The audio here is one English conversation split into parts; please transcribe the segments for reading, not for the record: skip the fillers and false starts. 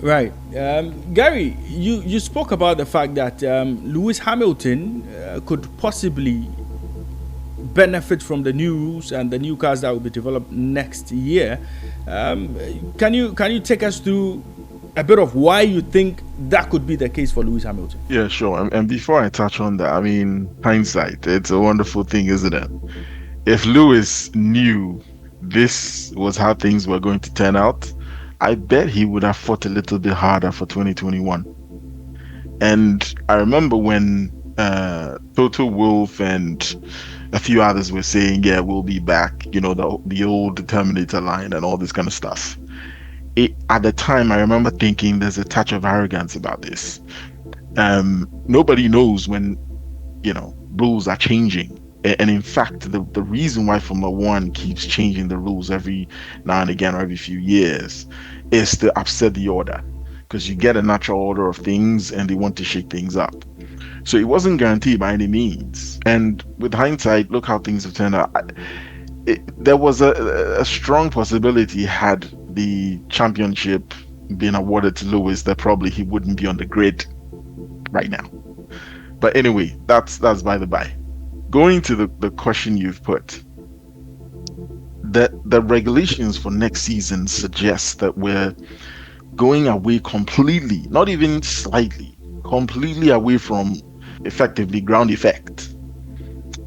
Right. Gary, you spoke about the fact that Lewis Hamilton could possibly benefit from the new rules and the new cars that will be developed next year. Um, can you take us through a bit of why you think that could be the case for Lewis Hamilton? Yeah, sure. And before I touch on that, I mean, hindsight, it's a wonderful thing, isn't it? If Lewis knew this was how things were going to turn out, I bet he would have fought a little bit harder for 2021. And I remember when Toto Wolff and a few others were saying, "Yeah, we'll be back," the old Terminator line and all this kind of stuff. At the time, I remember thinking there's a touch of arrogance about this. Nobody knows when rules are changing. And in fact, the reason why Formula One keeps changing the rules every now and again or every few years is to upset the order, because you get a natural order of things and they want to shake things up. So it wasn't guaranteed by any means. And with hindsight, look how things have turned out. There was a strong possibility, had the championship been awarded to Lewis, that probably he wouldn't be on the grid right now. But anyway, that's by the by. Going to the question you've put, the regulations for next season suggest that we're going away completely, not even slightly, completely away from effectively ground effect.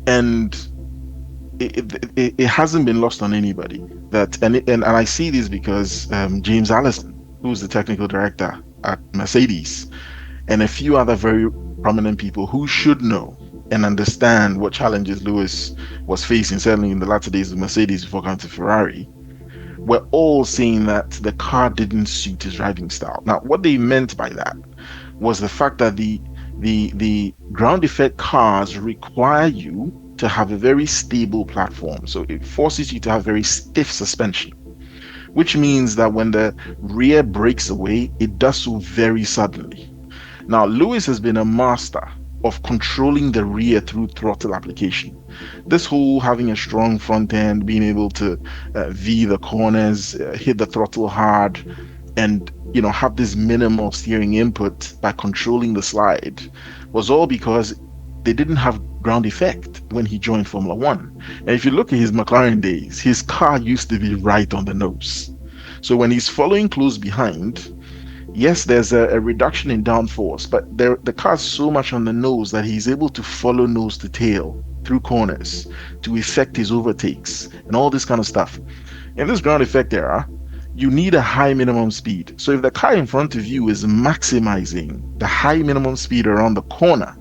And it hasn't been lost on anybody that, and I see this because James Allison, who's the technical director at Mercedes, and a few other very prominent people who should know and understand what challenges Lewis was facing, certainly in the latter days of Mercedes before coming to Ferrari, were all saying that the car didn't suit his driving style. Now, what they meant by that was the fact that the ground effect cars require you to have a very stable platform. So it forces you to have very stiff suspension, which means that when the rear breaks away, it does so very suddenly. Now, Lewis has been a master of controlling the rear through throttle application. This whole having a strong front end, being able to V the corners, hit the throttle hard, and have this minimal steering input by controlling the slide, was all because they didn't have ground effect when he joined Formula One. And if you look at his McLaren days, his car used to be right on the nose. So when he's following close behind, yes, there's a reduction in downforce, but the car's so much on the nose that he's able to follow nose to tail through corners to effect his overtakes and all this kind of stuff. In this ground effect era, you need a high minimum speed. So if the car in front of you is maximizing the high minimum speed around the corner,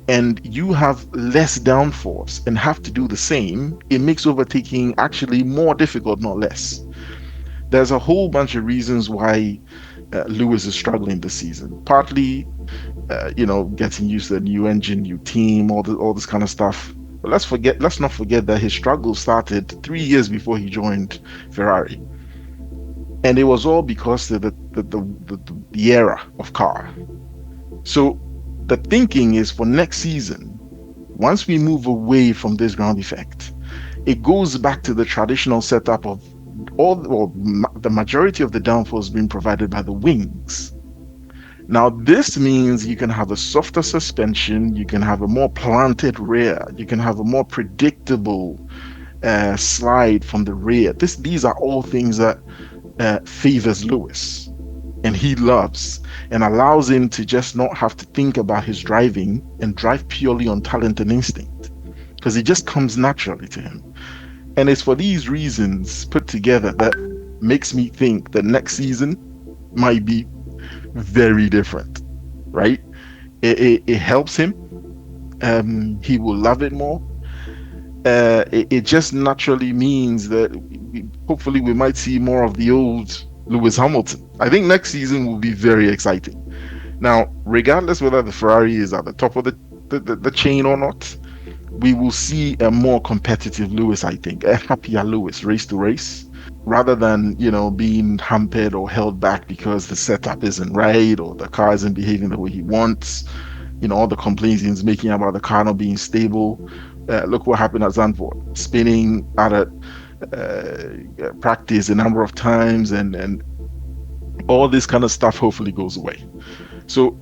and you have less downforce and have to do the same, it makes overtaking actually more difficult, not less. There's a whole bunch of reasons why Lewis is struggling this season. Partly, getting used to the new engine, new team, all this kind of stuff. But let's not forget that his struggle started 3 years before he joined Ferrari, and it was all because of the era of car. So the thinking is for next season, once we move away from this ground effect, it goes back to the traditional setup of the majority of the downforce being provided by the wings. Now, this means you can have a softer suspension, you can have a more planted rear, you can have a more predictable slide from the rear. These are all things that favors Lewis, and he loves, and allows him to just not have to think about his driving and drive purely on talent and instinct, because it just comes naturally to him. And it's for these reasons put together that makes me think that next season might be very different, right? It helps him. He will love it more. It just naturally means that hopefully we might see more of the old Lewis Hamilton. I think next season will be very exciting. Now, regardless whether the Ferrari is at the top of the chain or not, we will see a more competitive Lewis, I think, a happier Lewis race to race, rather than, being hampered or held back because the setup isn't right or the car isn't behaving the way he wants. All the complaints he's making about the car not being stable. Look what happened at Zandvoort, spinning out of practice a number of times, and All this kind of stuff hopefully goes away. So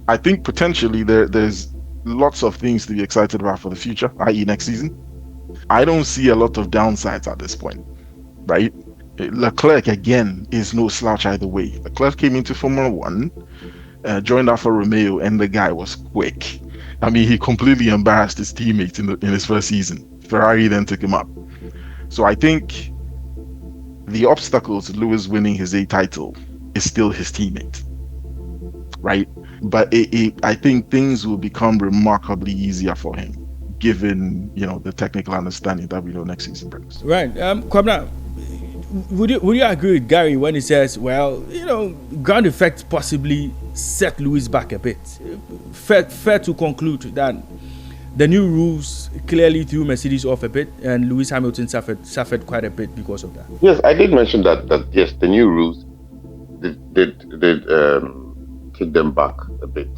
I think potentially there's lots of things to be excited about for the future, i.e. next season. I don't see a lot of downsides at this point, right? Leclerc again is no slouch either way. Leclerc came into Formula One, joined Alfa Romeo, and the guy was quick. I mean, he completely embarrassed his teammates in his first season. Ferrari then took him up. So I think the obstacle to Lewis winning his A title is still his teammate, right? But I think things will become remarkably easier for him, given the technical understanding that we know next season brings. Right, Kwabena, would you agree with Gary when he says, well, ground effect possibly set Lewis back a bit? Fair to conclude that the new rules clearly threw Mercedes off a bit, and Lewis Hamilton suffered quite a bit because of that. Yes, I did mention that yes, the new rules did take them back a bit,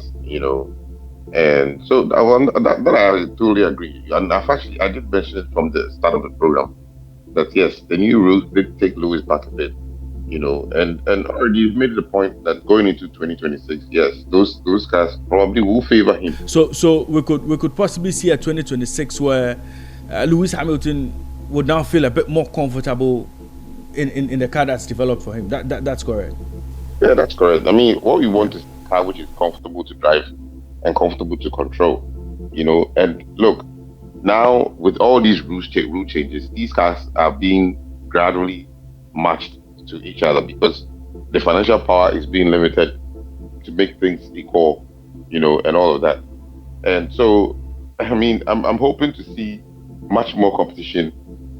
and so that I totally agree. And I did mention it from the start of the program that yes, the new rules did take Lewis back a bit, and already you've made the point that going into 2026, yes, those cars probably will favor him. So we could possibly see a 2026 where Lewis Hamilton would now feel a bit more comfortable in the car that's developed for him. That's correct. Yeah, that's correct. I mean, what we want is a car which is comfortable to drive and comfortable to control, And look, now with all these rule changes, these cars are being gradually matched to each other because the financial power is being limited to make things equal, and all of that. And so, I mean, I'm hoping to see much more competition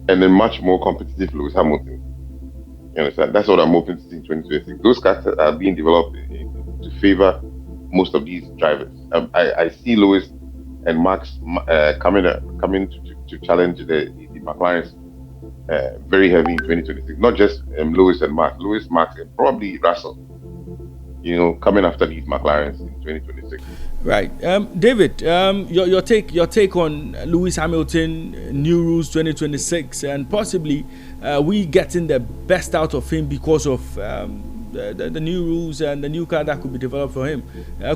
and then much more competitive Lewis Hamilton. You understand? That's what I'm hoping to see in 2026. Those cars are being developed to favor most of these drivers. I see Lewis and Max coming to challenge the McLarens very heavy in 2026. Not just Lewis, Max, and probably Russell. Coming after these McLarens in 2026. Right, David. Your take on Lewis Hamilton, new rules 2026, and possibly we getting the best out of him because of the new rules and the new car that could be developed for him.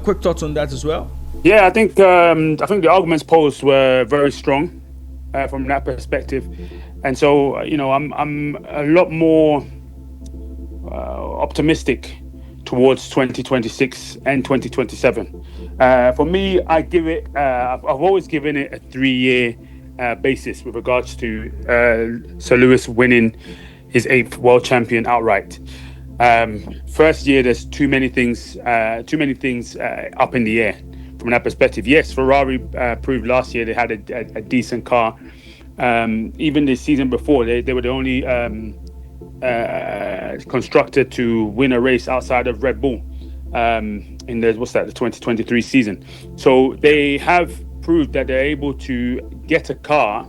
Quick thoughts on that as well. Yeah, I think the arguments posed were very strong from that perspective, and so I'm a lot more optimistic towards 2026 and 2027. For me, I give it. I've always given it a 3-year basis with regards to Sir Lewis winning his 8th world champion outright. First year, there's too many things up in the air from that perspective. Yes, Ferrari proved last year they had a decent car. Even the season before, they were the only constructor to win a race outside of Red Bull in the 2023 season. So they have proved that they're able to get a car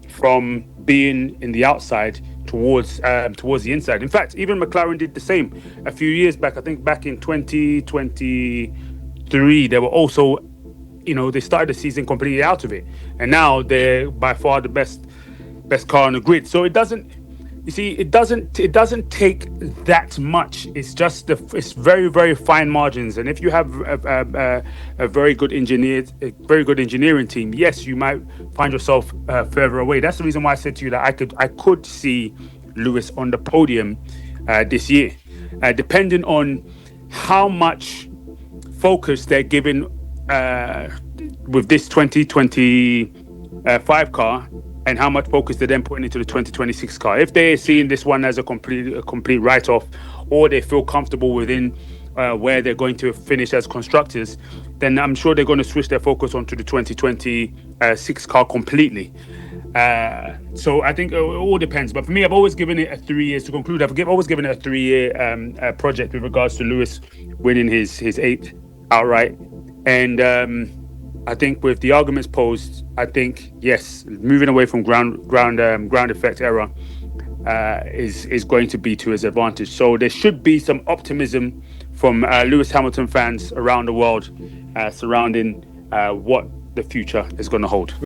from being in the outside towards the inside. In fact, even McLaren did the same a few years back. I think back in 2023, they were also, they started the season completely out of it, and now they're by far the best car on the grid. So it doesn't take that much. It's just it's very, very fine margins. And if you have a very good engineering team, yes, you might find yourself further away. That's the reason why I said to you that I could see Lewis on the podium this year, depending on how much focus they're giving with this 2025 car, and how much focus they're then putting into the 2026 car. If they're seeing this one as a complete write-off, or they feel comfortable within where they're going to finish as constructors, then I'm sure they're going to switch their focus onto the 2026 car completely. So I think it all depends. But for me, I've always given it a 3 years to conclude. I've always given it a 3-year project with regards to Lewis winning his 8th outright. And I think with the arguments posed, I think yes, moving away from ground effect era is going to be to his advantage. So there should be some optimism from Lewis Hamilton fans around the world surrounding what the future is going to hold.